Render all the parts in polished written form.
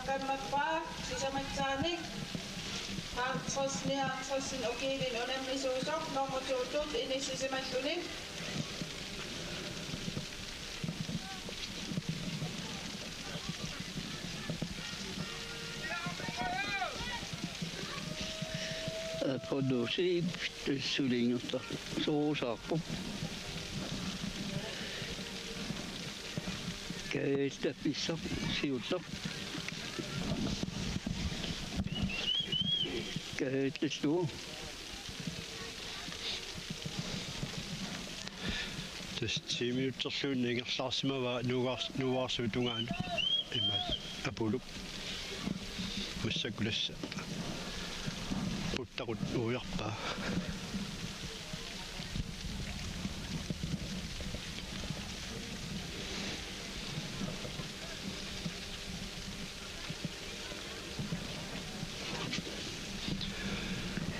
uyaqqammakpaa sisamatsaannik 50 okilin unamisuusoq normutuutut inissisimallunik Produceert sulingerta soosarpo käestä pissa siutta käestä stuu tästä 10 minuuttia suunniingerlaarsimaa nuarsuutungaan imma apulu massakulassa puttaqut ujarpaa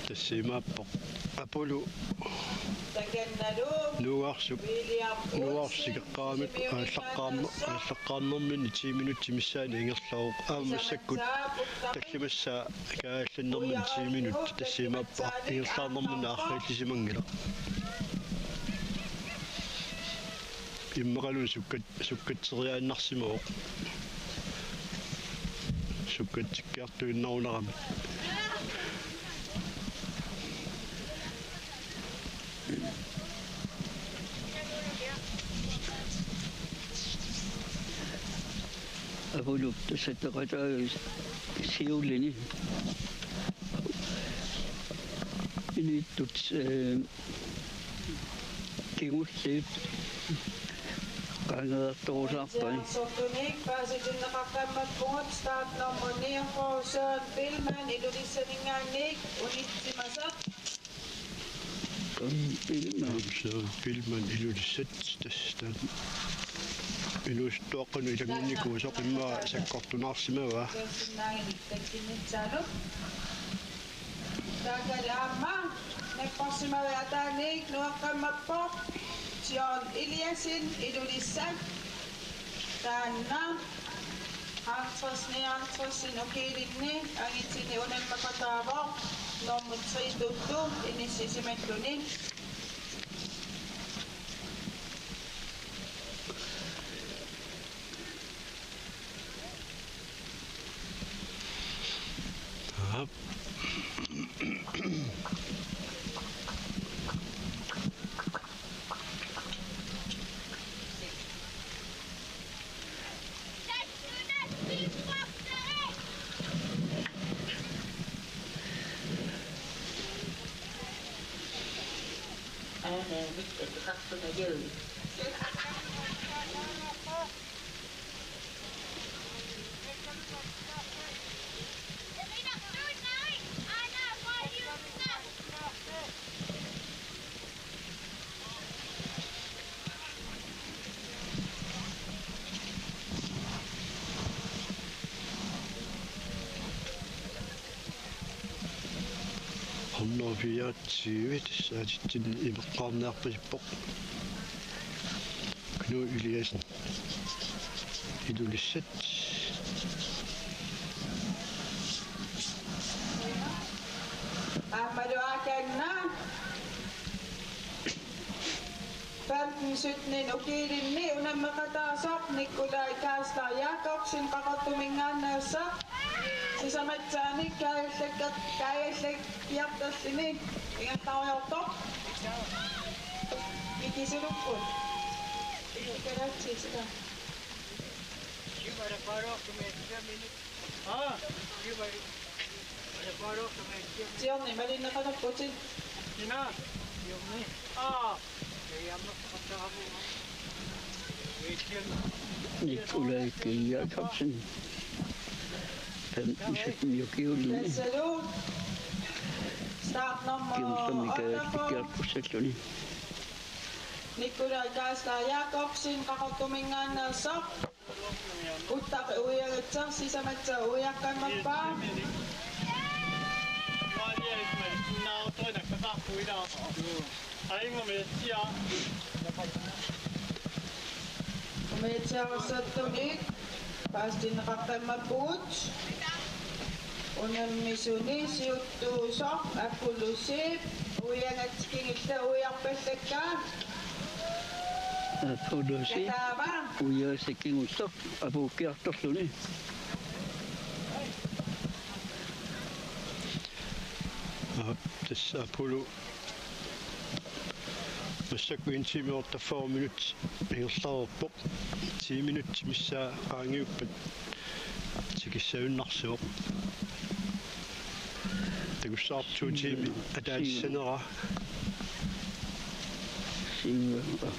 tassimaappoq apulu nuarsigeqqaamik ааllaqqaarnermin 10 minuutti missaani ingerlaruq aamassakut tallimassaa kaallannermin 10 minuutti tassimaappa ingerlaarnermin aarriillisimanngila immeqalun sukkatseriaannarsimuuq sukkatsikkiartuinnarunerami apulu tasataqata siullini inittut kingulliit qaangeertorusaarpai sortunik paasitinneqaqqammakpungut startnummer 9 for Søren Billmann ilulissaningaannik unitsimasaq Søren Billmann ilulissat tastaan inustuaqqanu ilanginniku soqimmaa sakkortunaarsimava tassinnaanginiktakkinnitsaaluk taakalaamma nepparsimavataannik nuaqqammappoq John Eliasen ilulissat taanna 50 okilинни агитсини унаммакатаавоо номер 3 tuttu inissisimallunik Nyt kaksuna jöyy. Honnoviatsiivit saatittin imeqqaarnearpasippoq Knu Eliasen ilulissat Ahmadu Akanna 15-17 okilинни unammakataasoq Nikolai Kaasla Jakobsen qaqattumingaannaasaq sisamatsaannik kaayallakkiartallini ingattariortoq ikisulukkut ikalatsisita Para paro que me 10 minutos. Para paro que me 10 minutos. Siorni malinneqanerputin Ina. Yumni. Kayamma qattarabu. Weekend. Nikolai Jakobsen 15 okilin Salut startnummer 8 Nikolai Kaasla Jakobsen qaqattumingaannaasaq uttaqi uyagatser sisamatsa uyaqqammappaa umitsiarissattunik paastinneqaqqammapugut unammisuni siuttuusoq apulusiip uyangatsikingilla ujarpallakkaa Apulusi. kataava Uyasikingusaq apuukkiartorluni. Tässä Apollo Massa kuin 10 minuuttia 4 minuuttia ingerlaarpo 10 minuuttia missä aangiuppat sikissä ynnarsuoq takussaartuu tiimi ataatissanaqa Siva.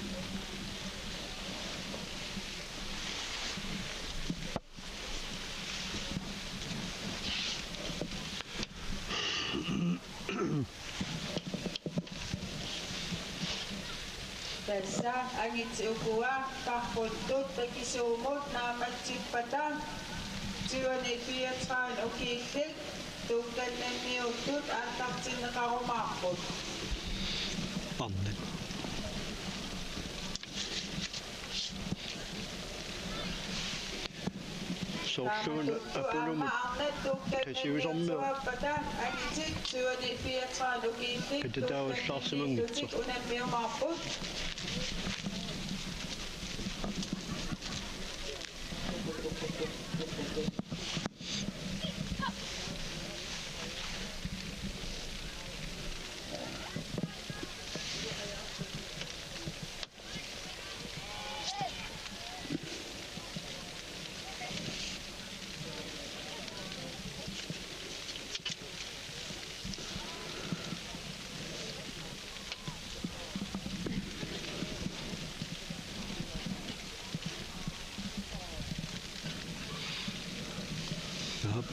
tässä angitsiukua tarputtut takisuumut naamatsippata työni pietran ukiillik tukkannanniuttut antartinneqarumaarput annen sorluun Apollo tasiusormeo Katataavallaarsimangitsoq unammiumaarput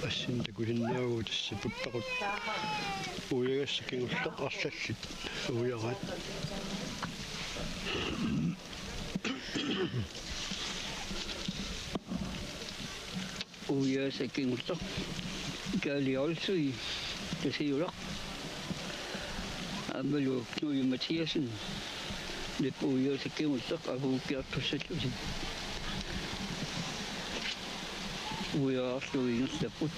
assin takusinniagu tässä puttaqut uyagassakingullaq arlallit uyarat Uyasikingusaq kaaliolsui tasiulaq. Amalu Knuy Mathiasen. Lip uyasikingusaq apuukkiartorsallusi. Uyaarluingerlaput.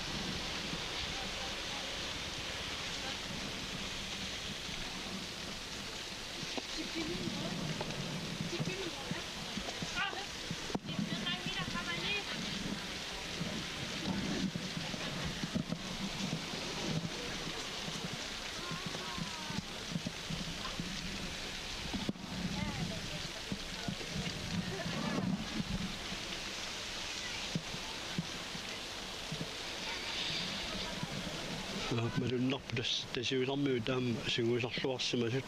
malunnerputas tasiularmiu taam sungusarluarsimasut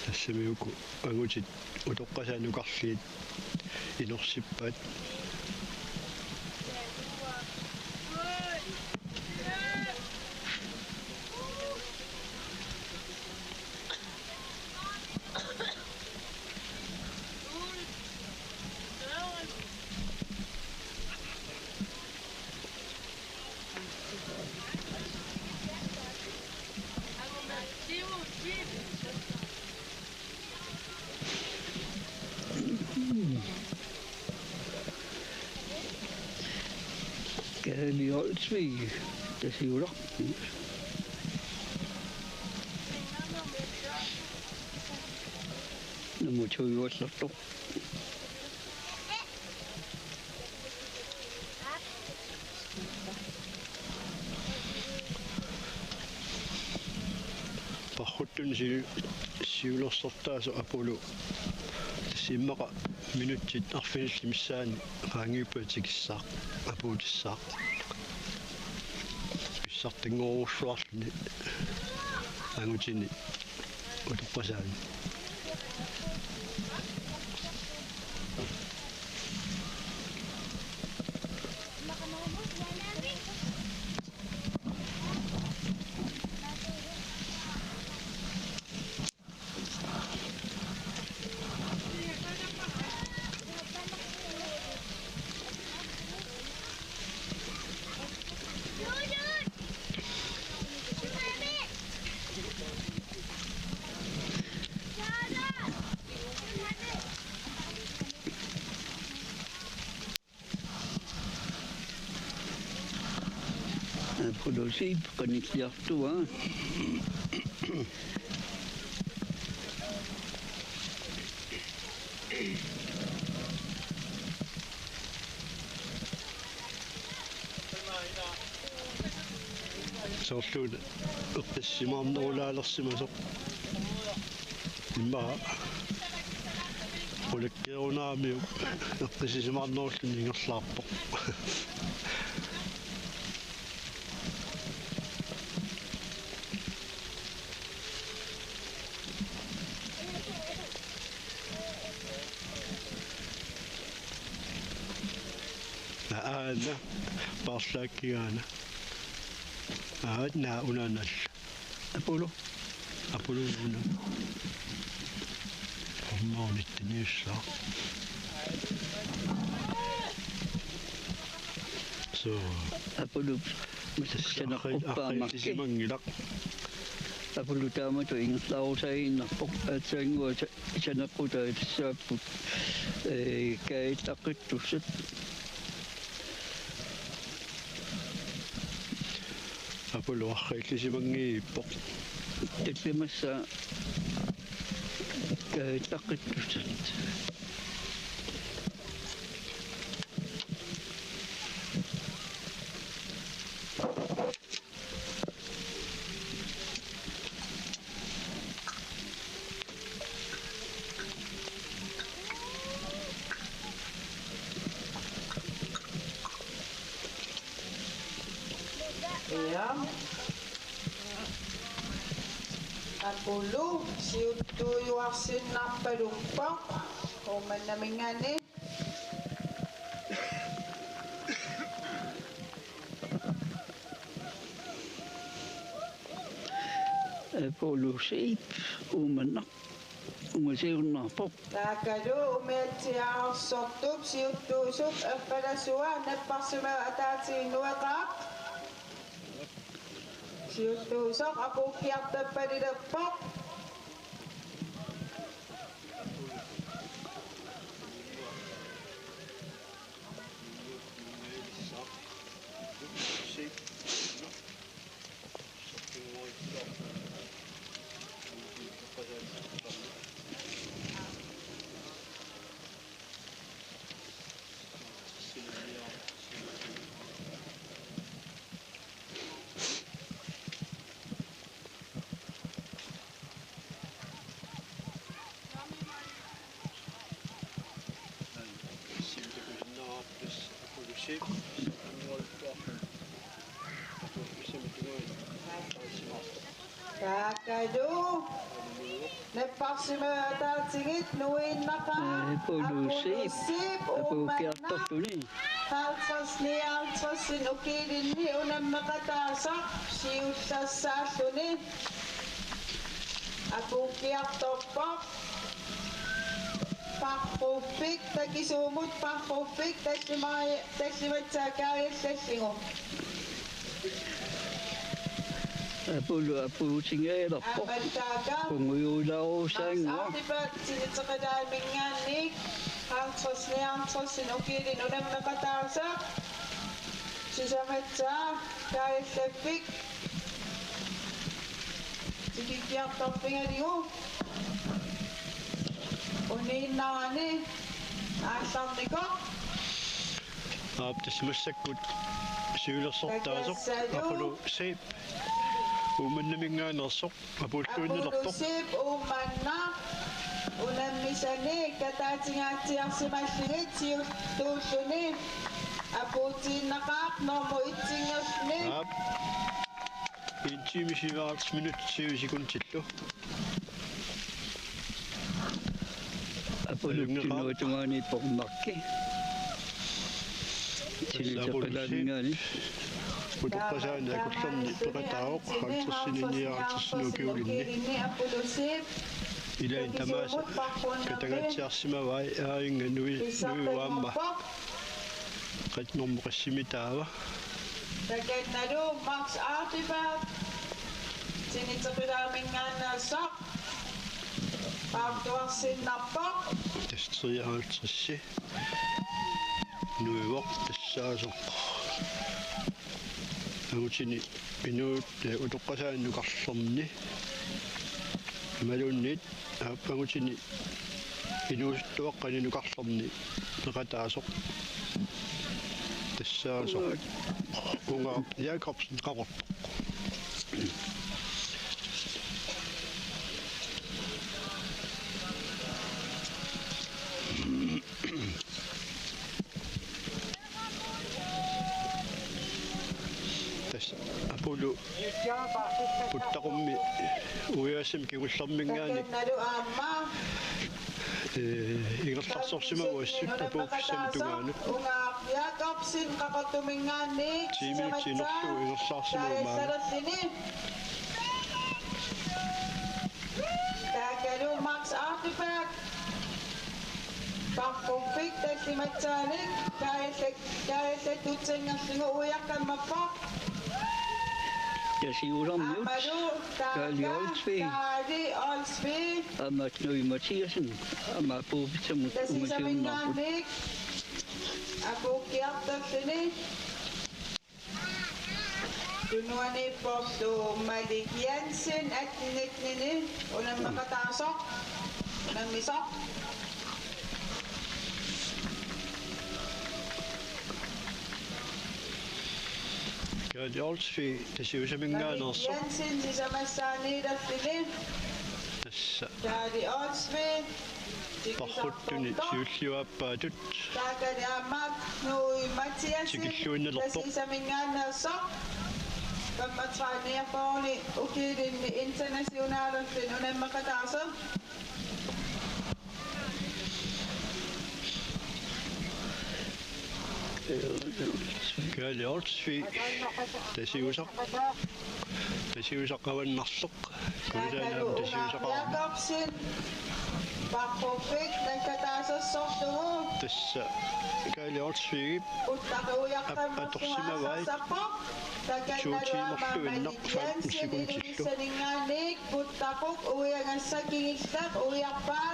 тассамиуку агутит утоққасаанукарлиит инорсиппаат Kaaliolsui tasiulaq. Namutuyuallartoq. parruttun siulersortaasu Apollo simmaqa minutsit arfinilli missaani qaangiuppatikissaaq apuutissaaq pissartingoruussuarluni angutini utoqqasaani Apollo-siip qaniqliartua soorluun eqqissimaarnerulaalersimasoq imma qulakkirunaamiu eqqisimaarnerullu ingerlaarpoq aana parlaakkigaana aadna unanall Apollo apoluna ommaunittiniussa so Apollo aqqiisimangilaq Apollo taamatu ingerlaarusaiinnerpoq atsaangua saneqquta tissaapput kaitaqqittussat apollo arqiillisimangiippoq tatlimassa kaitaqqittussat Ja. Apollo siuttuujuarsinnarpaluppaq umannamingani Apollo-siip uumannaq umasiurnarpoq taakalu umiatsiaarsortup siuttuusup affalasua napparsuma ataatiinnuaqaaq siuttuusoq aqukkiartappalilerpoq taakalu napparsuma ataatigit nuinnaqaa Apollo-siip apukkiartorluni Haltrasnialtrasin ukiilinni unammeqataasaq siullassaaluni apukkiartorpoq parruppik takisuumut parruppik tallimatsaakaariallalligu Apollo-singeelerpoq amattaaka kunguyulaaruusaangua artipat sinitseqalaamingaannik haltrasnialtrasin ukiilin unammeqataasaq sisamatsaa kaariallaffik tikikkiartorpingaligu uniinnarani aallarnikoq aaptasmassakut siulersortaasoq apollo-siip uumannamingaanersoq apulluunnerpoq apullusiip uummanna unammisani kataatingaatiarsimallugit siultuulluni apuutiinnaqaaq normu itsingerluni aap 27 minut 7 sekuntillu Apollo-tinuutungaaniippoq marki sinitseqalaamingaani Putuqqasaani akullarni peqataaroq haltersininiartersinukiulinni ilain tamaasa katagatsiarsimavai aayinga nuivaamma qatnormu qassimitaava takannalu max artifact sinitseqalaamingaannaasaq paartuarsinnarpoq tastriaaltrissi nuivoq tassaasoq агутини инуут утоққасааннуқарлэрни малуннит агутини инуустуаққанинуқарлэрни неқатаасоқ тассаасоқ унга Jakobsen қаварпоқ апулу путтақумми уяасим кигуллэрмингаани Takennadu amma. игерларсорсимагуассут апууффисами тугаанут Unga Jakobsen qaqatumingaannik. тимиутинерлу игерлаарсимагумаа Takennadu Max Artefakt. Pakkumpik tallimatsaanik. Kaellet tutsengerlingu uiaqqammappa. Ja siulammiut. Amadu Kali Olsvig. Kali Olsvig. Amat Nui Mathiasen. Amat Bobitsamut Umasiun Maput. Tasisamingaannik. Apukiartallini. Tunuani Popto Malik Jensen atnitnini. Unang makataasok. Unang misok. Kali Olsvig tasiusamingaanerso Jensen sisamassaaniidallini. тасса Kali Olsvig. пархуттуни сиуллиуаппаатут Takani amak Nui Mathiasen. Tikilluinnerlerpoq. Tasisamingaannersoq. Pammatraaniapooni ukiilinni internationaalallin unammakataasa. Kali Olsvig тасиусаққаваннарлоқ кулисаанаам тасиусақаа Jakobsen. Pakkumpik nakataasasortugu. тасса Kali Olsvig Uttaquujaqqammassuaasarsapo. Suutiimorluinneq faammisikuntillu. Saningaannik puttaquk uiangassakingillaq uiarpaa.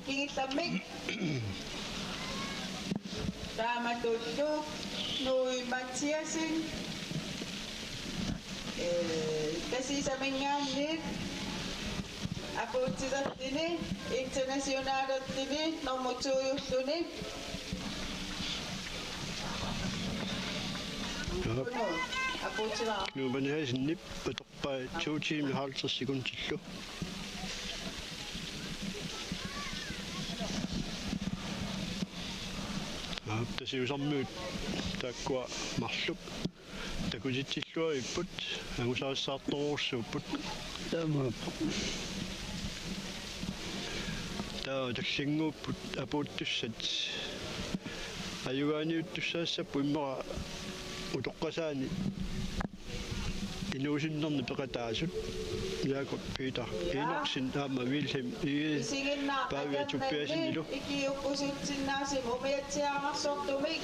Kingillamik. Taamatulluk Nui Mathiasen. Tasisamingaannik. Apuutisartini internationaalattini normutsuuyulluni. Apuutiraa. нуубанихасиннип паторпаа 2 секундиллу тасиусармуут тааккуа марлук такуситсиллуаиппут агусаассаарторуурсууппут Tama. таа таллингууппут апууттуссат аюгааниуттуссаассаппу иммера утоққасаани инуусиннерни пеқатаасут Jakob Peter Enoksen аама Wilhelm ие Павia туппиасинилу Ikiuppusitsinnaasi umiatsiaarsortumik.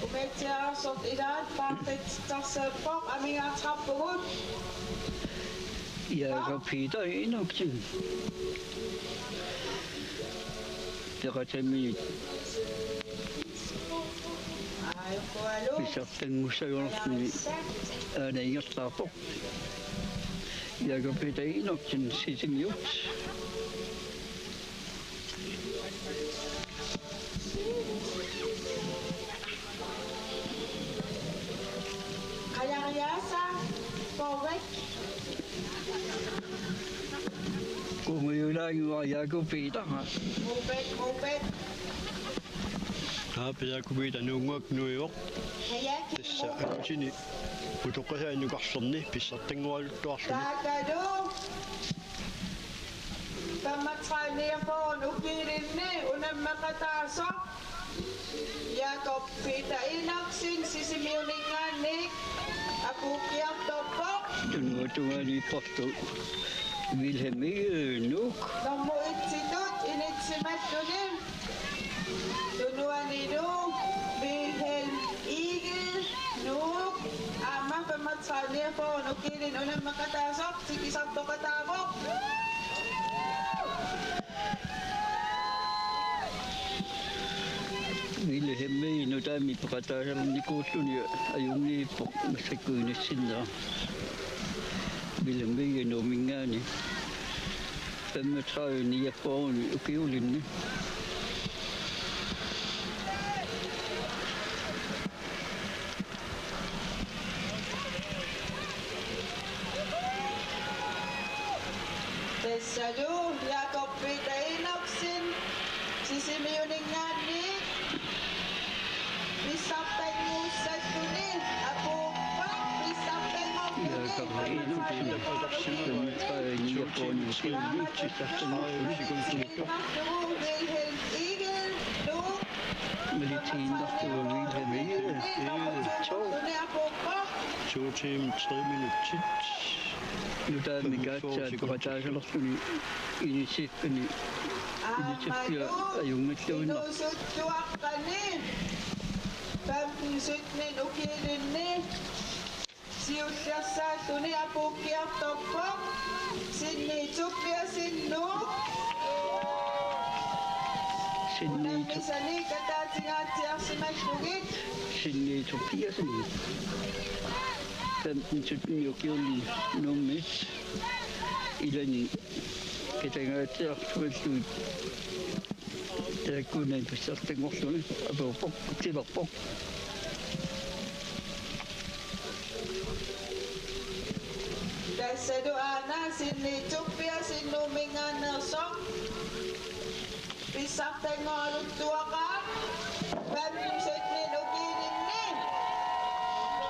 Umiatsiaarsort ilaat paartitsarsaappoq amigaartrappugut. Jakob Peter Enoksen. Teqatami Aiqqualu. pisartangussagornerni aaningerlaarpoq. Jakob Peter Enoksen sisimiut. Kajariasa. Forward. Kumuyulaanguar Jakob Peter. Mupet. аапа Jakob Peter нунгуак нуиоқ Hayaki. тасса агутини утоққасааннуқарлерни писсартангуалуттуарлуни Takadu. Pammatraaniapoon ukiilinni unammakataasoq. Jakob Peter Enoksen sisimiuningaannik. Apuukiartorpoq. Tunuatungani porto. Wilhelm Nuuk. Nommu itsitut initsimattunim. Tunuanilu Wilhelm Igel Nuuk. Amma pammatraaniapoon ukiilin unammakataasoq. Tikisartoqataapoq. Ville hemme no tami pakataran ni kutuni ayuni pok masakuni sinna. Ville me no mingani. Femme trai ni Japan ukiulin. Tesalo, Jakob Peter Enoksen, Sisimioning Ngani, Bisapay Musa Tunil, Apo Pak, Bisapay Mokunin, Femme trai ni Japan ukiulin. Wilhelm Igel, Luke, Militin efter Wilhelm Apo Pak, 2 timer 3 minutter. Nu der er min gata pakataran ini sipni. Ini sipia ayunga tuna. Inusutuakani, Pampisutnin Ukilinni, Siutyassa Tuni Apo Kiartopok, Sinni Tupia Sinnu, Sinni Unapisani Katatingatsiarsimashugit, sinni topia sinni. Femme sutni ukiuli no miss. Ilani ketanga tiartuatu. Tekuna pisartengorluni abo pok tilarpok. Dasadu Ana Sinni Tupia Sinnu Minganersok, Pisartengorlutuakan, Pampisutnin Ukilinni,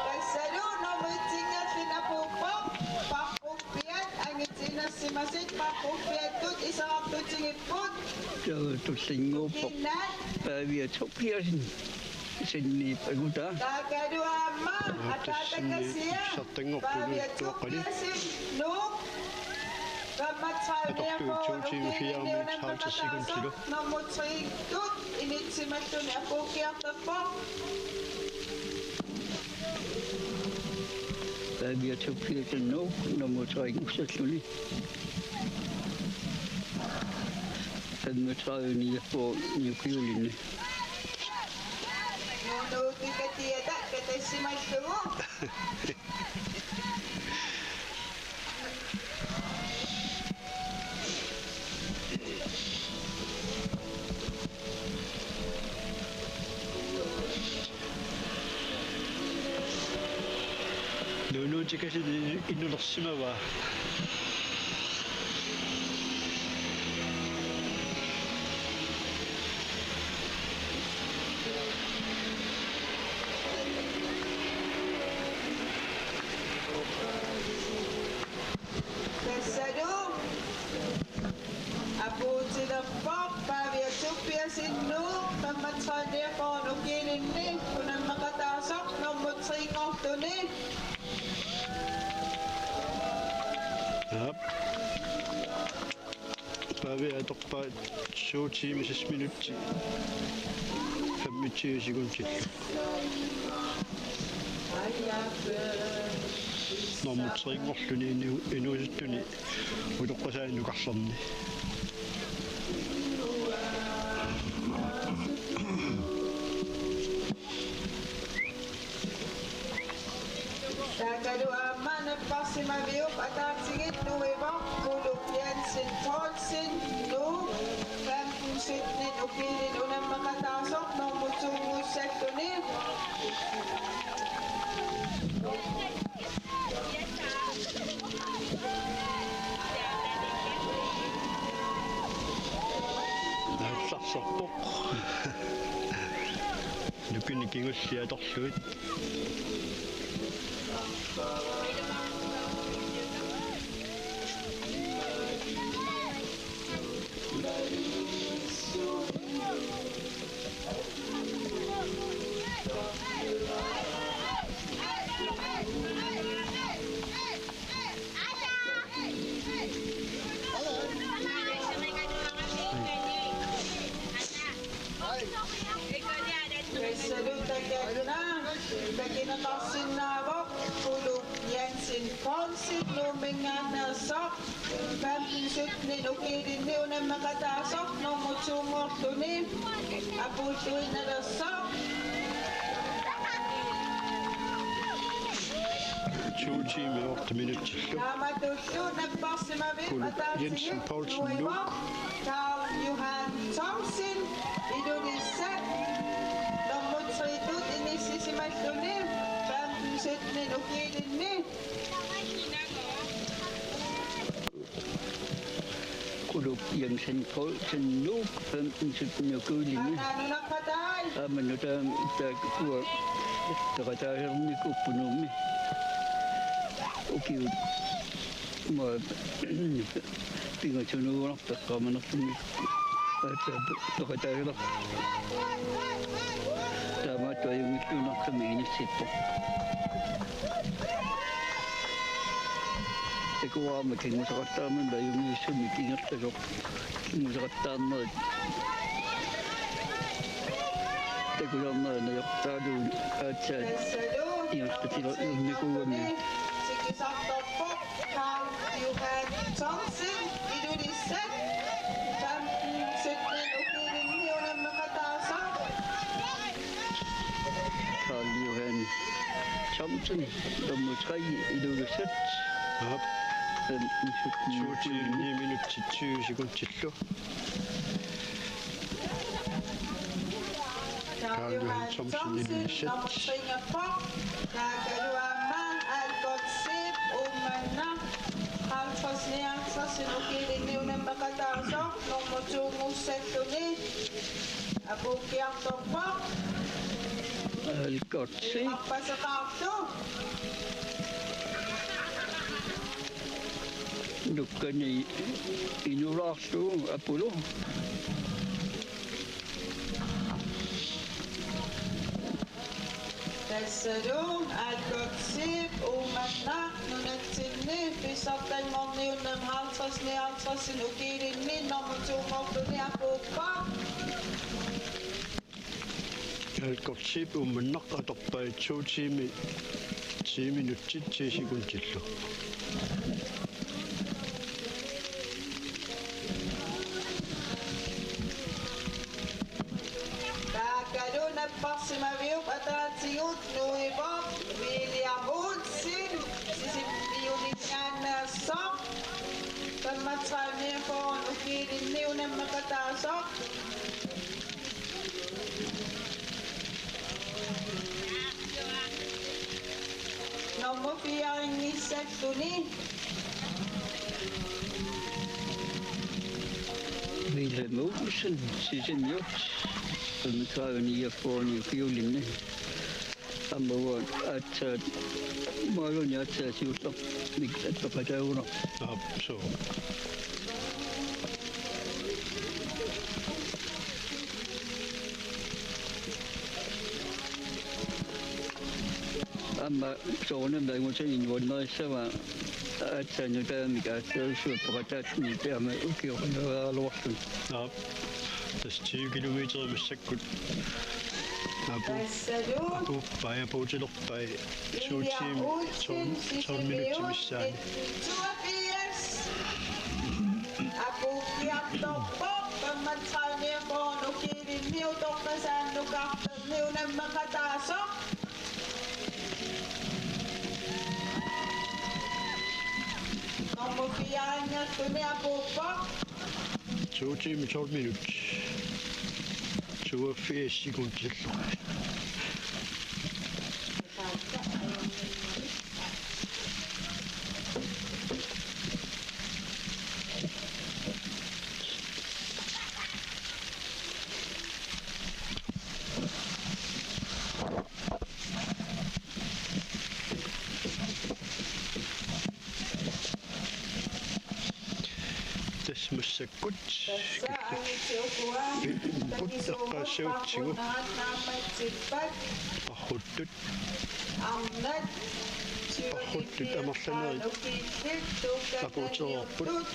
Dasadu Nomutinga Finapupok, Pakupiat, Angitinas Simasit, Pakupiat Tut, Isaraptutingiput, Tu singo pok. Inat, Pavia topia sinni paguta. Takadu Amma, Atatakasia, Pavia Tupia Sinnu, Pavia topia sinno nummer 3 usatluni. Femme trai ni Japan ukiulin. No tikasi inulersimava. Dasadu Apo Tilapok, Pavia Tupia Sinnu, Pamatsane Kono Kilinni, Kunan Makatasok, Nomutri Kontuni, Ja. Pavia torpa 2 timer 6 minutter. 25 sekunder. Nummer 3 gorluni inuusuttuni utoqqasaannukarlarni. Takadu Amma, Nepasimaviuk, Atatsigit, Nueva, Kuluk Jensen, Tolsin, Nu, Pampisutnin Ukilin, Unan Makatasok, Nomutungu Sektuni, Naatsarsarpoq. Nukuni kingulliatorluit. Dasadu Takaduna, Takinatasin Navok, Kuluk Jensen. St. Paul, Sidnuminganasak, 15-17, ukilin niyo na makatasok, no mutsumortunin, aputuin na rasak. 2 timer og 8 minutter. Namatutsu, nagpasimavit, Jensen Poulsen, Luke. Carl Johan Thomsen, Idonisat, Nomutritut, Inisisimaltunin, 15-17, ukilin niyo. Kuluk Jensen Poulsen, Luke, 15-17 og Gudlinge. Ano nakatay? Amen, og der kur, der er en kupunumi. Okay, må pinga tunu nok takama nok tumi. Der er nok. Der var der jo ikke nok kamine sipo. Det går om at kende sig ret men der er jo mye så mye ting at det går. Må så ret med. Det går om når jeg tager du at jeg skal til at med gode med. Carl Johan Thomsen, Idonisat, 15-17, ukilin niyo na makatasok. Carl Johan Thomsen, nummer 3 i Lugasat. Ja, 15-17. 2 timer 9 minutter 20 sekunder. Carl Johan Thomsen, nummer 43, Kakaluaman, Algot Sip, Umana, Halfas Niangsa, sinukilin niyo na makatasok, nummer 2 Musetuni, Abukiak Topak, Godt se. Magpasakakto. Lukken i Nordlasto, Apollo. Tesseru, Algot Sip, Umana, Nunatini, Pisatan Moniunam Halfas Niangsa, sinukilin niyo, nummer 2 Musetuni, Abukiak. Godt se på nok at op i 2 timer 10 minutter 10 sekunder. Kakado na paksimaviup atratsiut nuibok William Woodsin sisipiyunin na sok Pamatsami ko ukilin niyo na makatasok Nomofiyang isekto ni Wilhelm Olsen, Sissenjot. Som tager 49 fiolinne. Han var at målen jeg tager sig ud at på padavner. Ja, så. Amma sonen der må tage en vundner så var at han der mig at så på padaven der med okay og noget lorten. Ja. Det er 20 kilometer med sekund. Tesseru Bare på til op i 2 timer 12 minutter med sig. 82 Abukiak Topak Pamatsami ko ukilin niyo Tokasan lukaktan niyo na makatasok Nomofiyang niya ito ni Abupak 2 timer 12 minutter. 82 sekunder. Das muss ja gut. Tässä äänityökuvan takisuuhapapun naatnaamatsipat Pahoittut. amnat Pahoittut amarlaneri. Apuuteroorput.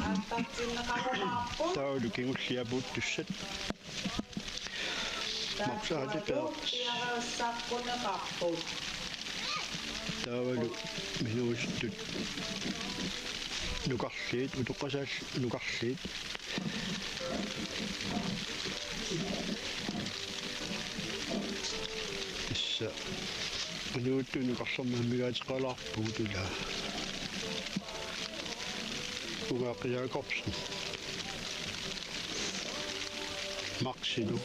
Antartinaqarumaarput Taudu kingulliapuut tussat. Maqsaati peert. Tiarassaqquneqarput таавалу минуустут нукарлиит утоққасаал нукарлиит исса минуутту нукарлэрма мигаатеқалаарпугу тула угаақиаакорпсн Максину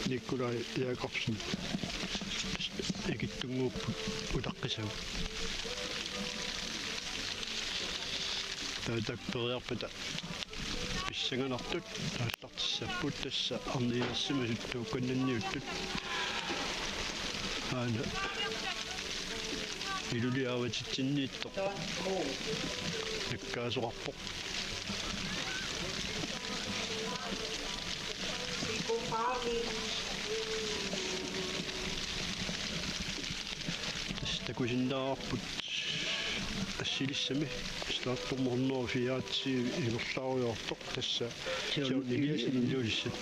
Николай Якобsen эгиттунгууппут утаққисагу таатакпериарпата писсанганартут тааллартиссаппут тасса арниерсима суттуукканнанниуттут аана илулиааватитсиннииттоқ наккаасоқарпоқ такусиннаарпут ассилиссами стаатторморноо фиаатси илерлааруйортоқ тасса сиунигиасинилулиссат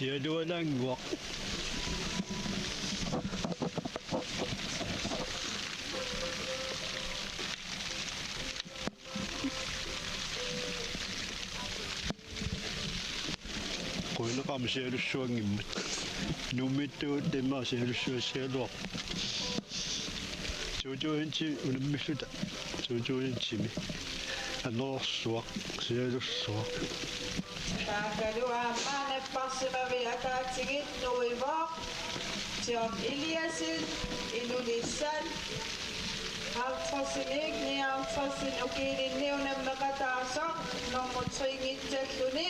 сиалуалаангуақ қойнеқарми сиалуссуангиммат нуммиттуут темаа сиалуссуассиалуар сужуинти унаммиллута сужуинтими анерсуақ сиалуссуақ Taakaluammaana parsimavиакаатигит нуивоо тион Илиасин илулиссан халтфасиник ниалтфасин укилинниунаммекатаасо нормутрингитсаллуни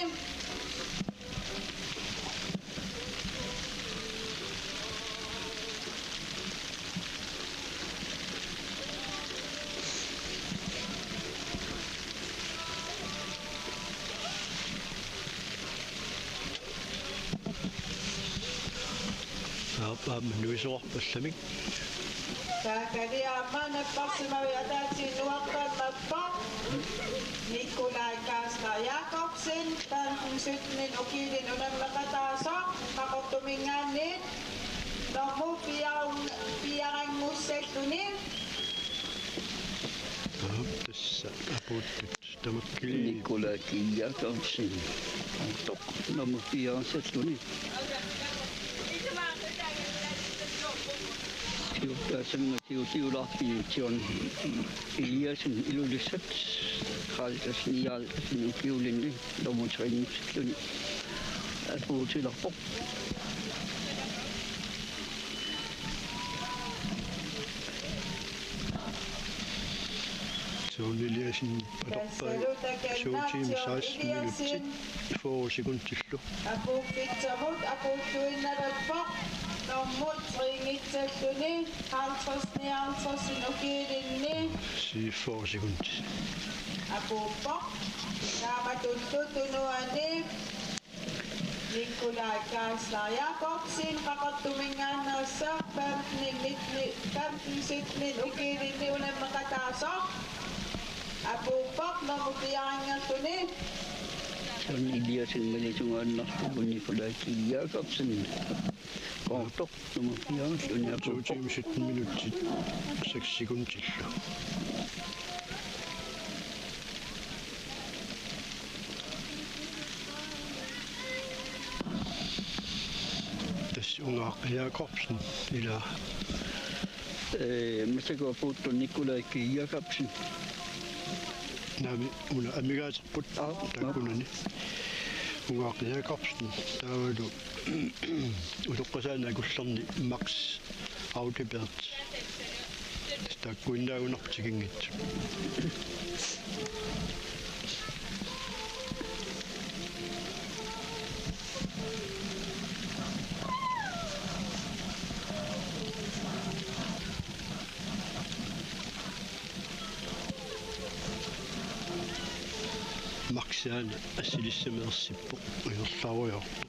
нуисоорпалламик таакалиаммаана парсимавиакаатигит нуаққааммаппа Николай Каасла Якобsen таансутнин укилин унаммекатаасо қақортумингаанни норму пиарангуссаллуни тасса апуттут тамаккили Николай Якобsen тоқ норму пиарангуссаллуни Tässä tiulahti on Eliasin ilullisat kaltas nialtasin kiulin lomutsainukset puhutilappo. Se on Eliasin padoppai showteam 16 minuuttia 4 sekuntillu. Apupitsamut aputtuinnalappo nommut ringitsalluni haltrasni haltrasin ukilinni Si 4 sekuntia. apuppo taamatullutunuani Nikolai Kaarsla Jakobsen qaqartumingaannersa 15 ukilinni unammakataaso apuppo nomupiarangertuni Se on Eliasin melisungaannartugu Nikolai Jakobsen. Kohtok nomupiarangertuni Showteam 17 minuuttia 6 sekuntillu. Unga Jakobsen ila Mistä puhuttu Nikolai Jakobsen? nami una amigaasarput takkunani unga Jakobsen taavalu utoqqasaanaakullerni Max Audebert takkuinnaagunartikingit Maksiaan assilissameersippo igerlaruyortu.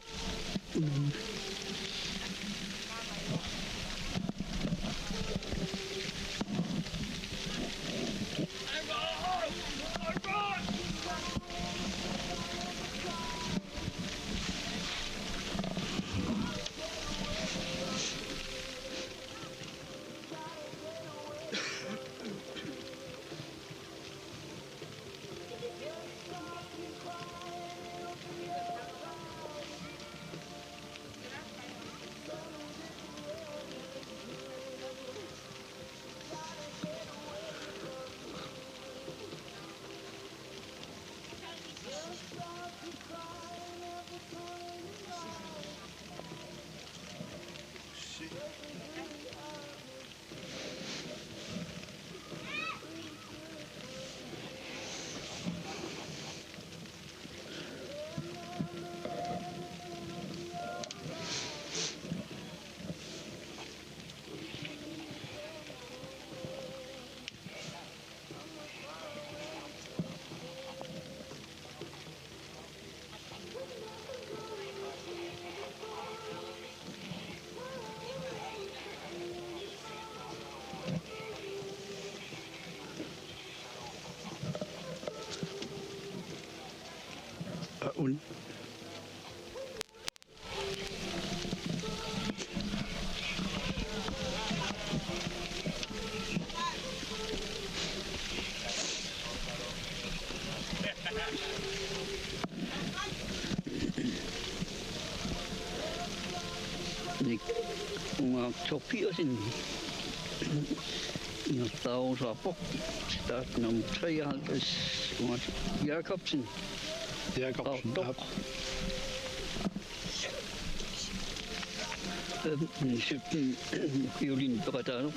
Und Unga topi osin no tau sapok start num 3 unga Jakobsen Jakobsen top Sitten violin peratalo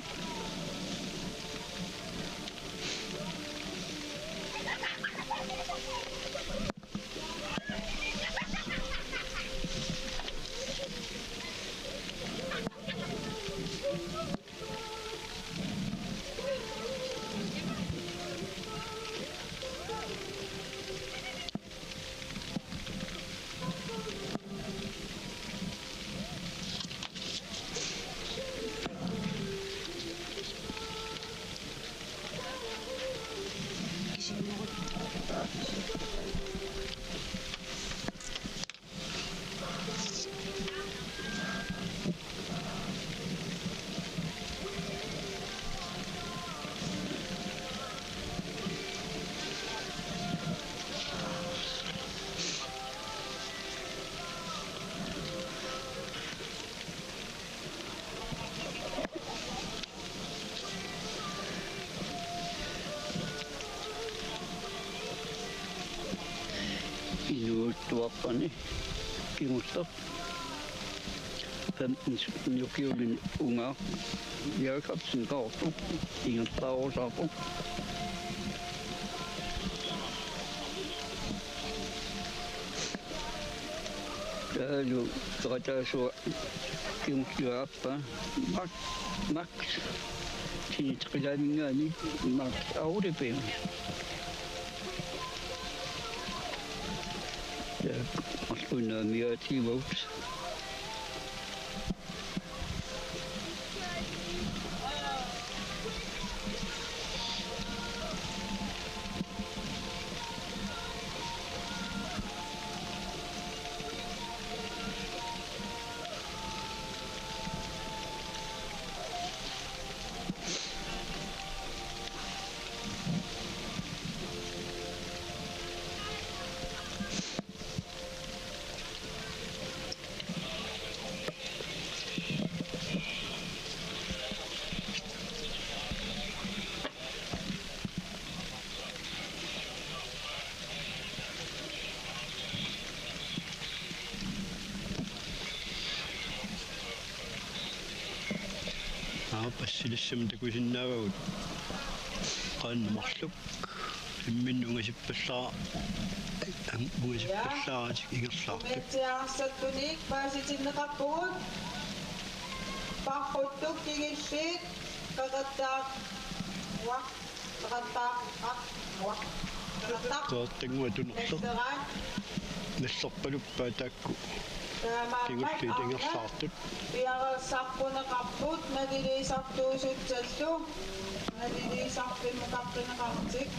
tuoppani kimusta 15 jokiolin unga Jakobsen kautta ingen tausapu jo kata so kimusta apa max sini terjadi ni max aurepe Una mjög votes. Passilissam takusinnaavagut qaannumarluk imminnungasippallaara ungasippallaaratik ingerlaartuk Metsiarsattunik paasitinneqarpugut parruttuk kigilliit qaqattaa wa Takatak. Takatak. тааттангуа тунерлер Restaurant. нассерпалуппаа таакку Tämä тигулли тингерлаартут Piarasarpunaqarput nalilisartuusutsallu nalilisarpimuqartinaqartik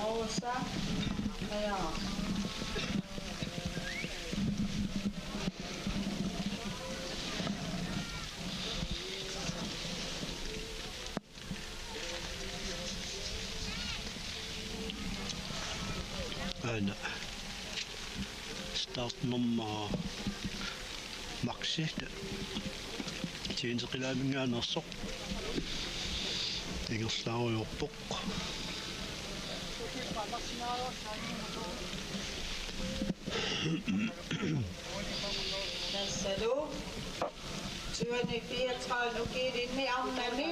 Osa ja аана старт номма максит тиинсеқилаамингаанерсоқ тигерлааруйорпоқ Nassalu Syöni 34 ukirinni ammani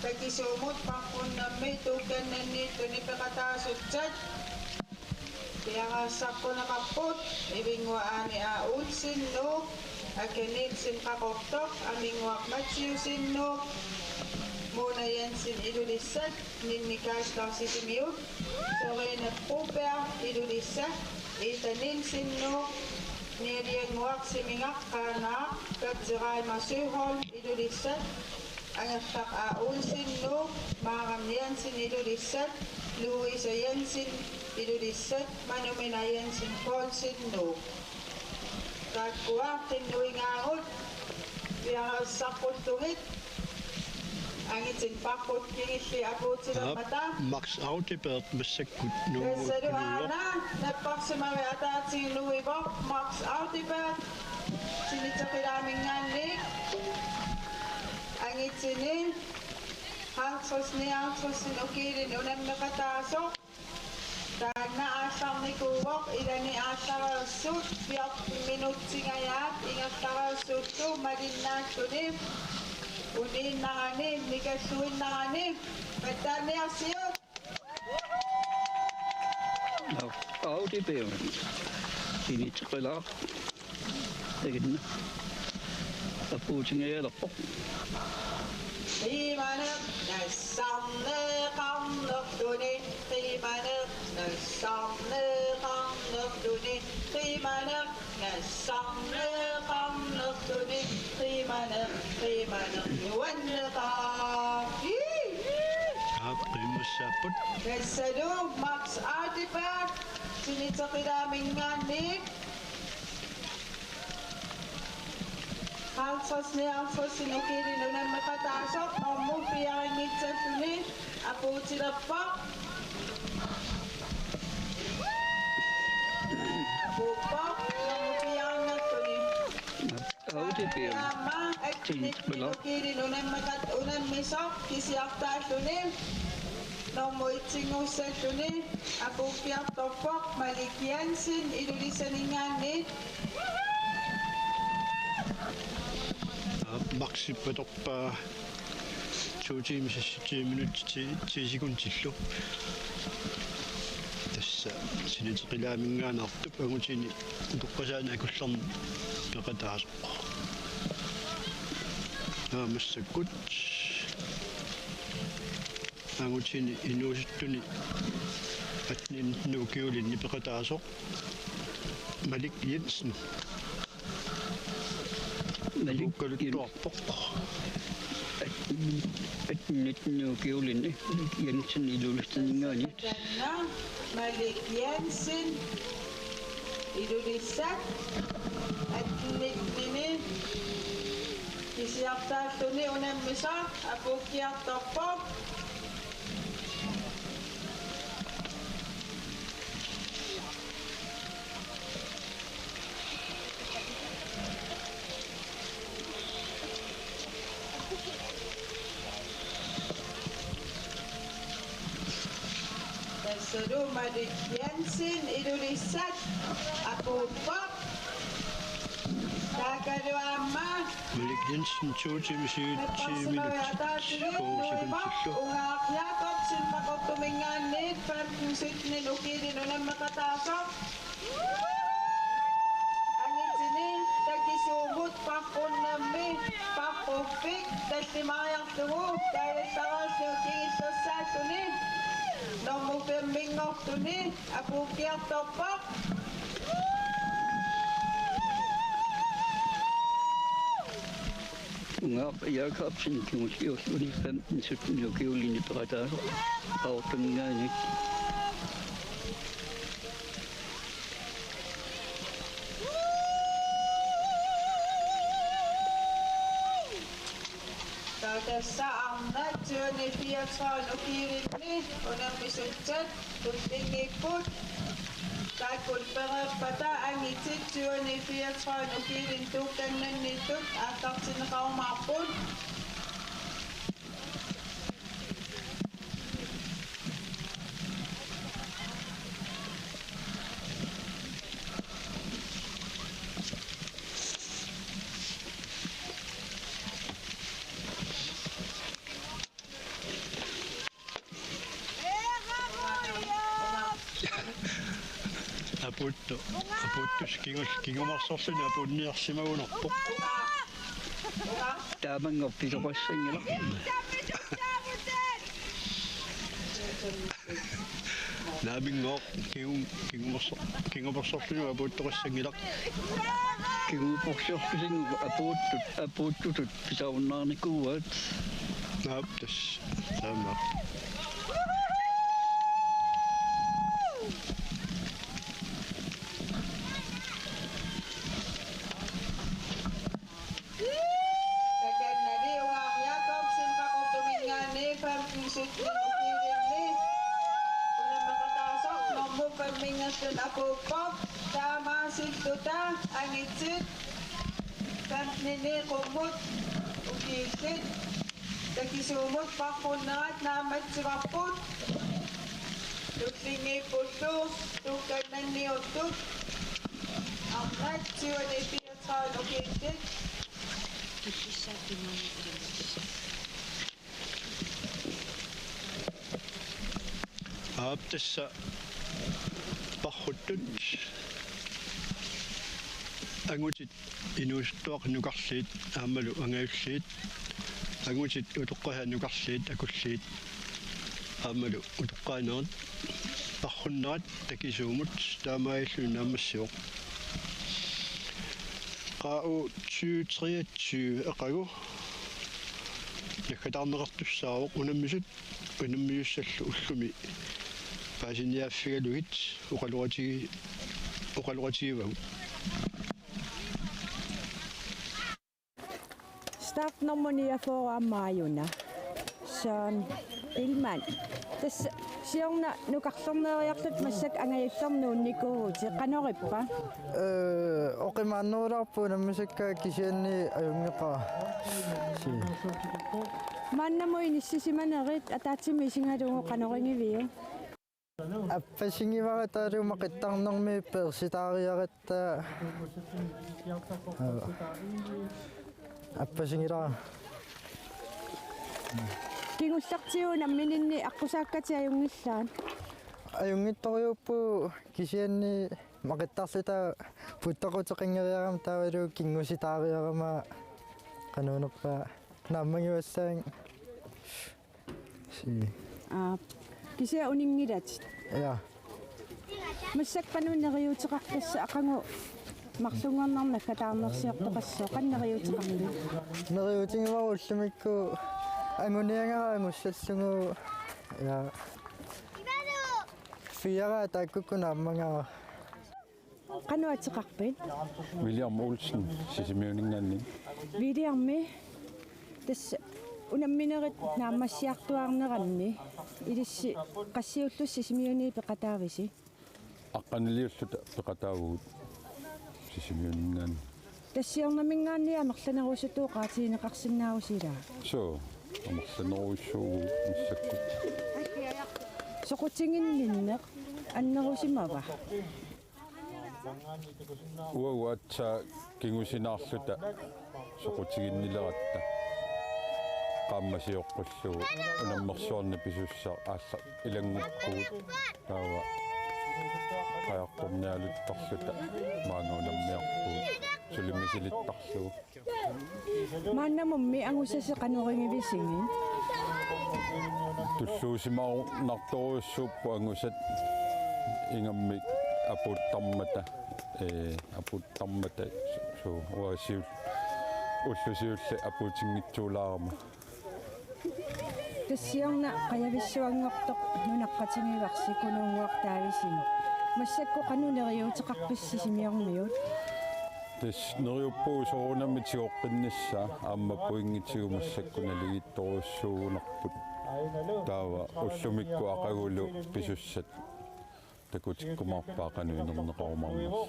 Takisumut pakkunnammi tukennenni tunipekataasutsat Piarasarpunaqarput ivinguaani autsinnu akenitsin qaqortoq aminguarmatsiusinnu Mona Jensen idulissat ninnikaaslarsitimmiut Serena Gruber idulissat Ita Nilsinnu nialianguarsimingaqqaanaa Katsiraima Syholm idulissat Angertaq aulsinnu Maaram Jensen idulissat Louise Jensen idulissat Manumina Jensen Poulsinnu Takkuartinnuingaangut Piarassarpulluhit Angitsin pakkut kingilli akuutilammata Max Audibert massakut Saduana napparsimari ataatigiluivor Max Audibert sinitaqilaaminggaannik Angitsini Hartrusni ukiilin unammeqataasoq Taanna aallarnikuuvoq ilani aallaraassut 40 minutsingayaat ingertaraassuttu malinnaalluni Uniinnarani nikalluinnarani pattaaniarsiut Audibert siniteqilaa taginna apuutingayalerpoq Qiimaneq nassarneeqarnertuni qiimaneq nassarneeqarnertuni qiimaneq nassarneeqarnertuni qiimaneq nuanneqaa qimmassaaput Nassalu Max Audibert siniteqilaaminggaannik Hartrusni ukiilin unammeqataasoq ormu piaringitsalluni apuutilerpoq Apuuppoq ormu piaringertuni Audibert Amma ukiilin unammisoq kisiartaalluni Normuitsinguussalluni apuuppiartorpoq Malik Jensen ilulisaningaanni Maxippatorpaa 2 timer 10 minutter 10 sekundtillu тасса синитеқилаамингаанартуп агутини тоққасаана акуллерни пеқатаасоқ массаккут агутини инууситтуни атнин нукиулинни пеқатаасоқ Malik Jensen Lukkaluttuarpoq atnitnuukiulinni Jensen ilulistaninngaani Tanna Malik Jensen ilulissat atnittini kisiartaalluni unammisa apuukkiartorpoq Salu Malik Jensen ilulissat apuuppoq Takaluamma Malik Jensen 2 timer 10 minutter 2 sekundtillu Ungaaqyaaqot sinpaqortumingaanniit 57 ukiilin unammeqataasoq Angitsini takisuumut paqqunammi paqqupik tallimariarlugu taallassaraallu kigissassaatuni normupemmingortuni apuukkiartorpaq Jakobsen kimusliusluni 15-17 jokiulini peqataalo aortangaani tässä annat työnni 34 ukiirinni unammisuttat tuttingipput kaikulperepata angitsit työnni 34 ukiirin tukkannannitut attartinneqaumaarput aputtus kingumarsorluni apunniarsimagunerpoq taamangorpisoqassangila naamingor kingumarsorluni aputtoqassangilaq kiguporsiorpisingu apuuttutut pisaunnaarnikuuat naaptas taama apupop taamasittuta angitsit tantnini qummut ukiillit takisuumut paqqunnerat naamatsiqarput tullingiippullu tukkannanniuttut arnat 34 ukiillit aaptassa parruttut angutit inuustuaq nukarliit aammalu angayulliit angutit utoqqaha nukarliit akulliit aammalu utoqqaanerat parrunnerat takisuumut taamaayullu naammassiuq qaa'u 23 aqagu nakkatarneqartussaaruq unammisut unammiussallu ullumi paasiniaaffigalugit uqaluqatigivau startnormunia foraammaajuna saan ilman tässä siorna nukarlorneeriarlut massak angajullernuunnikууti qanorippa oqimaannuularpu nammasakka kisianni ajungeqa si mannamuin issisimanerit ataatsimi isingalugu qanoringiviu appasingivarataluma qittarnermi persitaariaratta appasingilara kingullartiuna mininni aqusaakkati ajungillaan ajungittoriuppu kisianni maqittarlita puttaqutiqingeriaram taavalu kingusitaariarama qanuunerpa naammangiwassaang si kisia uningilat ja массаккануннериутеқартасса ақангу марлунгорнарнакка таарнерсиортоқассоо қаннериутеқарли нериутингиваруллумикку ангуниангараангуссаллугу я фиара тааккуккунааммангара қануатеқарпит William Olsen сисимиунингаанни видиарми тасса унамминерит нааммассиартуаарнеранни илисси qassiullussi simiuni peqataavisi аққанилиуллута пеқатаавгут сисимиунингаанни тассиорнамингаанниа мерланерусутуу qaatiinеқарсиннаавусила so амерланеруиссуугу миссакку soqutiginnиннеқ аннерусимава уауатса кингусинаарлута соқутигиннилератта qaammasиоққуллугу унаммерсуарна писуссаа аалла илангуппугут таава qayaqqornialuttarluta maangunammiarpuut sulimisilitarlugu Maannamummi angusasi qanuringivisingin. tulluusimaarnartoruussuuppu angusat ingammik aputtarmata aputtarmata so uasiul уллусиулли апуутингитсуулаарма Тассиорна qayavissuanngortoq nunaqqatingivарси kunuunguartaavисин. Массакку qanuneriutiqarpiссисимиорниут. тас нериуппуу соорунамми тиоққиннisса ааммаппуингитсигу массаккуналигитторуссуугунарпут таава уллумикку ақагулу писуссат такутиккумарпаақануинернеқарумарнерс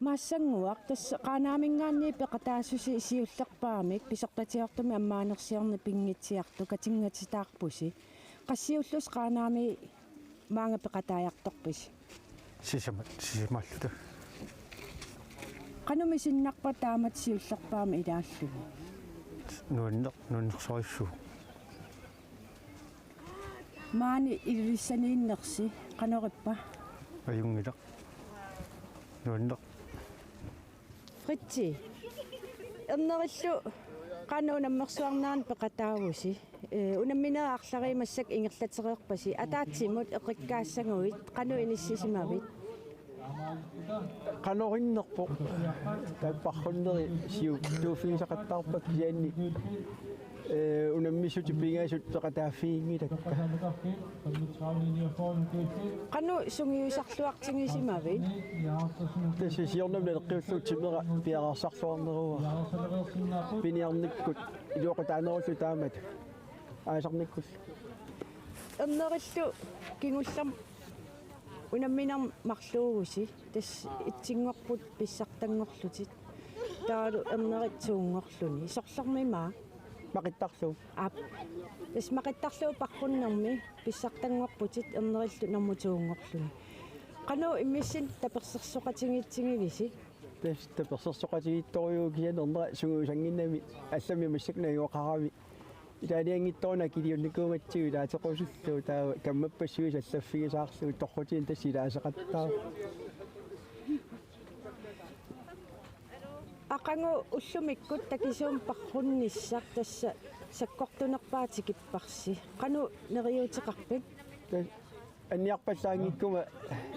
Массангуақ тасса qanaaminggaanni peqataassusi isiullerpaamik pisortatiortumi ammaanersiorni pingitsiartu katinggatitаарpusi qassiullus qanaami maanga peqataajartorpis sisimallute qanumi sinnarpa taamat siullerpaami ilaallugu nuunnersorissu maani ivissaniinnersi qanorippa ajungilaq nuunner Fritzi ernerillu qanuunammersuarnaan peqataavusi unammineaarlarimassak ingerlatereerpasi ataatsimut eqikkaassangugit qanu inissisimavit qanorinnerpo taapparrunneri siu tuufigisaqattaarpak kianni unammissuti pingaasut peqataaffiingilakka qanu sungiusarluartingisimavit tasisiornamna leqqiulluutsimera piararsarluarnerua piniarnikkut iluoqataanerullu taamat aasarnikkul ernerillu kingullam unamminar marluugusi tas itsinngorput pissartangorlutit taalu erneritsuungorluni isorlormimaa maqittarlu ap tas maqittarlu parrunnermi pissartangorputit ernerillu nermutuungorluni qanu immissin tapersersoqatingitsingivisi tas tapersersoqatigittoriu kianerneq sunguusanginnami allami massaknaiguaqarami itaaliangittoruna kiliunnikuumatsigu taatoqusullu taa kammappassugis allaffigisaarlu torrutiin tassilaasaqattaa aqangu ullumikkut takisuum parrunnissaq tassa sakkortunerpaatikipparsi qanu neriutiqarpik anniarpallaangikkuma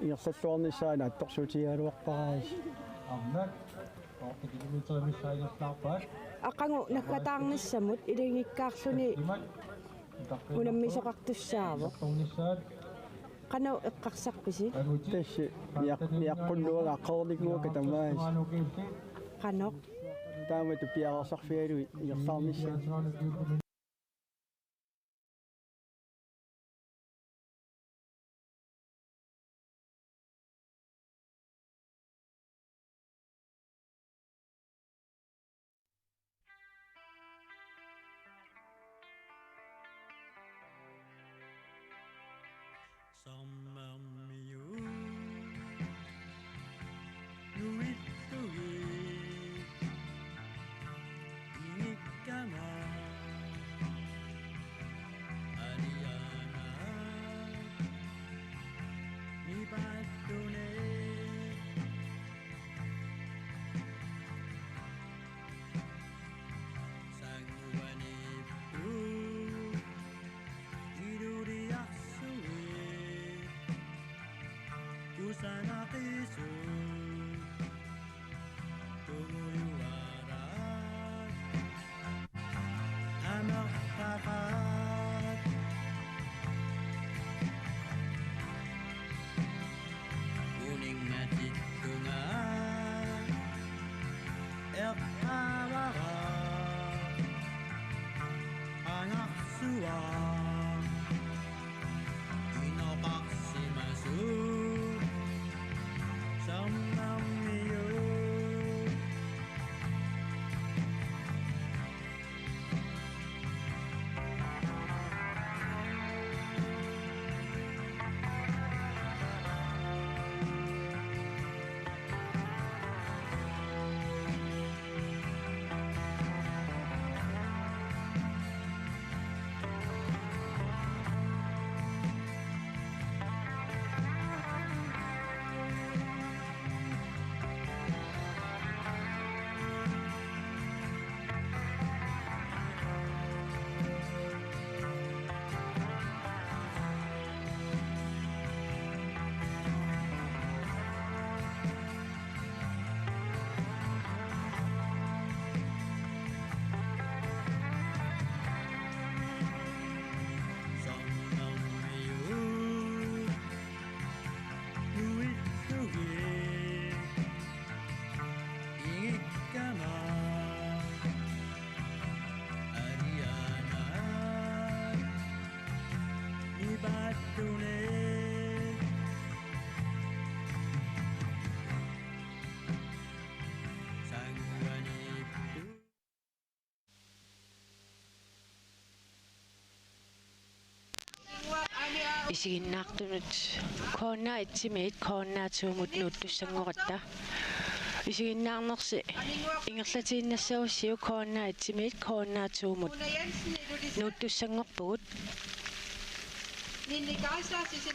inersalluarnissaana attorsuutigaluarparaas aqangu nakkataarnissamut ilingikkaarluni unammisoqartussaavu qanu eqqarsarpisi tassi niaqqunnuaga aqernikua katamaas qanoq taamatu piararsarfialu inersaarnissa Some isiginnaartunut koonna itsimit koonnaatuumut nuuttussangorata isiginnaarnersi ingerlatiinnassaussiu koonna itsimit koonnaatuumut nuuttussangorpugut Ninni Kaisa, siis